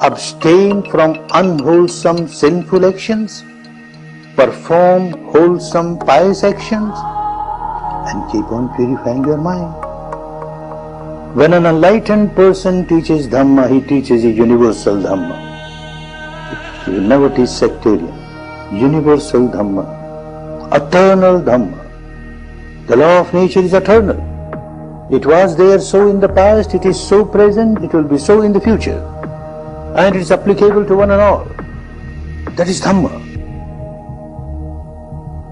abstain from unwholesome sinful actions, perform wholesome pious actions, and keep on purifying your mind. When an enlightened person teaches Dhamma, he teaches a universal Dhamma. He will never teach sectarian. Universal Dhamma, eternal Dhamma. The law of nature is eternal. It was there so in the past, it is so present, it will be so in the future. And it is applicable to one and all. That is Dhamma.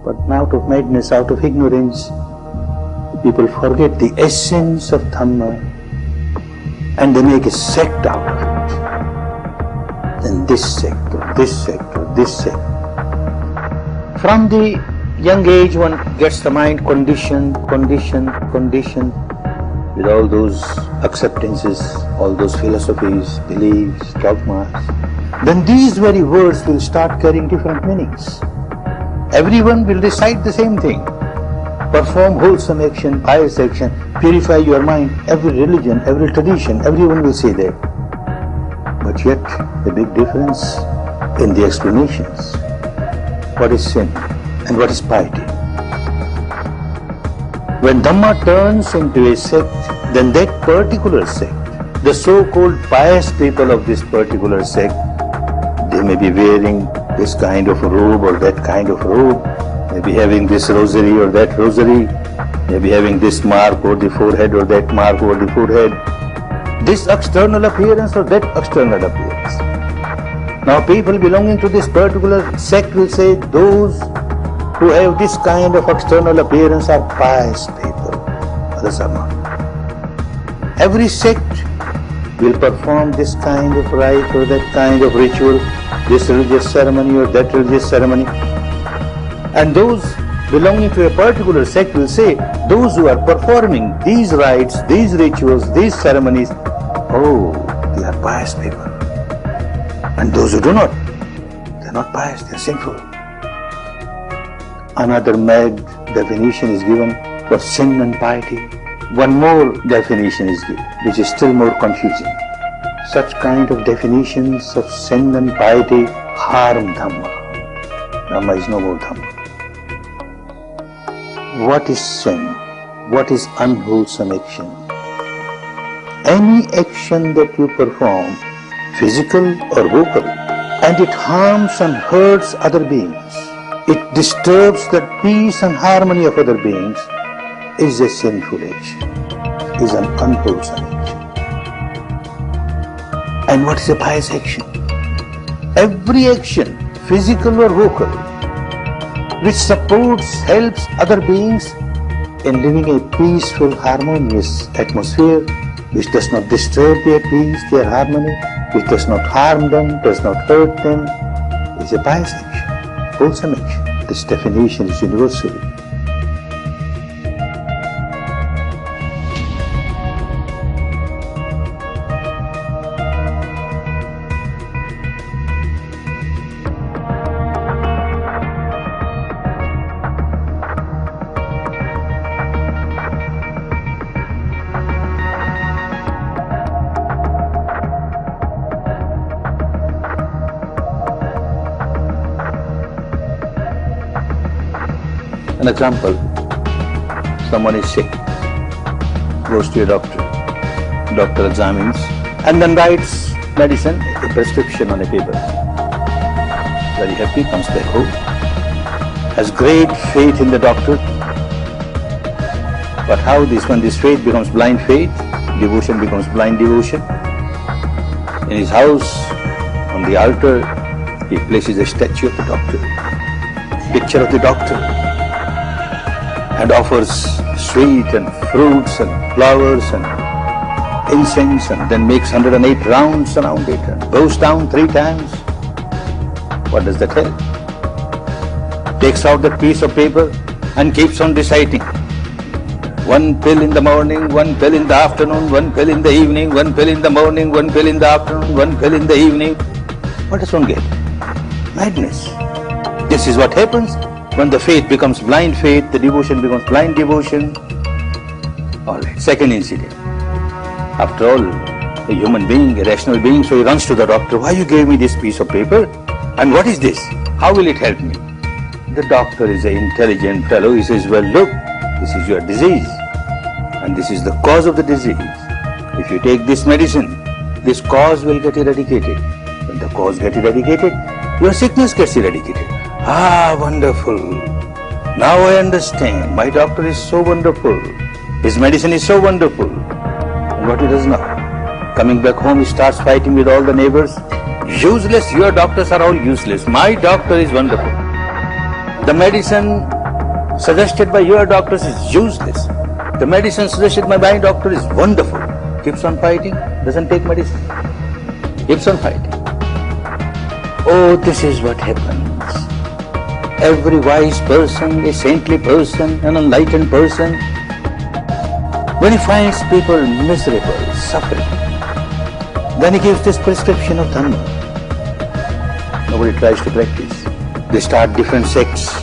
But out of madness, out of ignorance, people forget the essence of Dhamma and they make a sect out of it. Then this sect, or this sect, or this sect. From the young age, one gets the mind conditioned with all those acceptances, all those philosophies, beliefs, dogmas. Then these very words will start carrying different meanings. Everyone will recite the same thing. Perform wholesome action, pious action, purify your mind. Every religion, every tradition, everyone will say that. But yet, the big difference in the explanations. What is sin and what is piety? When Dhamma turns into a sect, then that particular sect, the so-called pious people of this particular sect, they may be wearing this kind of robe or that kind of robe, may be having this rosary or that rosary, may be having this mark over the forehead or that mark over the forehead, this external appearance or that external appearance. Now people belonging to this particular sect will say those who have this kind of external appearance are pious people, others are not. Every sect will perform this kind of rite or that kind of ritual, this religious ceremony or that religious ceremony. And those belonging to a particular sect will say, those who are performing these rites, these rituals, these ceremonies, oh, they are pious people. And those who do not, they are not pious, they are sinful. Another mad definition is given for sin and piety. One more definition is given, which is still more confusing. Such kind of definitions of sin and piety harm Dhamma. Dhamma is no more Dhamma. What is sin? What is unwholesome action? Any action that you perform, physical or vocal, and it harms and hurts other beings, it disturbs the peace and harmony of other beings, is a sinful action, is an unwholesome action. And what is a pious action? Every action, physical or vocal, which supports, helps other beings in living a peaceful, harmonious atmosphere, which does not disturb their peace, their harmony, which does not harm them, does not hurt them, is a pious action, wholesome action. This definition is universal. An example, someone is sick, goes to a doctor examines and then writes medicine, a prescription on a paper. Very happy, comes back home, has great faith in the doctor. But how when this faith becomes blind faith, devotion becomes blind devotion. In his house, on the altar, he places a statue of the doctor, picture of the doctor, and offers sweet and fruits and flowers and incense, and then makes 108 rounds around it and goes down 3 times. What does that tell? Takes out that piece of paper and keeps on reciting. 1 pill in the morning, 1 pill in the afternoon, 1 pill in the evening, 1 pill in the morning, 1 pill in the afternoon, 1 pill in the evening. What does one get? Madness. This is what happens when the faith becomes blind faith, the devotion becomes blind devotion. All right, second incident. After all, a human being, a rational being, so he runs to the doctor. Why you gave me this piece of paper? And what is this? How will it help me? The doctor is an intelligent fellow. He says, well, look, this is your disease. And this is the cause of the disease. If you take this medicine, this cause will get eradicated. When the cause gets eradicated, your sickness gets eradicated. Ah, wonderful. Now I understand. My doctor is so wonderful. His medicine is so wonderful. And what he does now? Coming back home, he starts fighting with all the neighbors. Useless. Your doctors are all useless. My doctor is wonderful. The medicine suggested by your doctors is useless. The medicine suggested by my doctor is wonderful. Keeps on fighting, doesn't take medicine. Keeps on fighting. Oh, this is what happens. Every wise person, a saintly person, an enlightened person, when he finds people miserable, suffering, then he gives this prescription of Dhamma. Nobody tries to practice. They start different sects,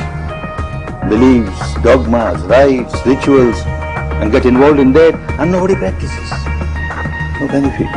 beliefs, dogmas, rites, rituals, and get involved in that, and nobody practices. No benefit.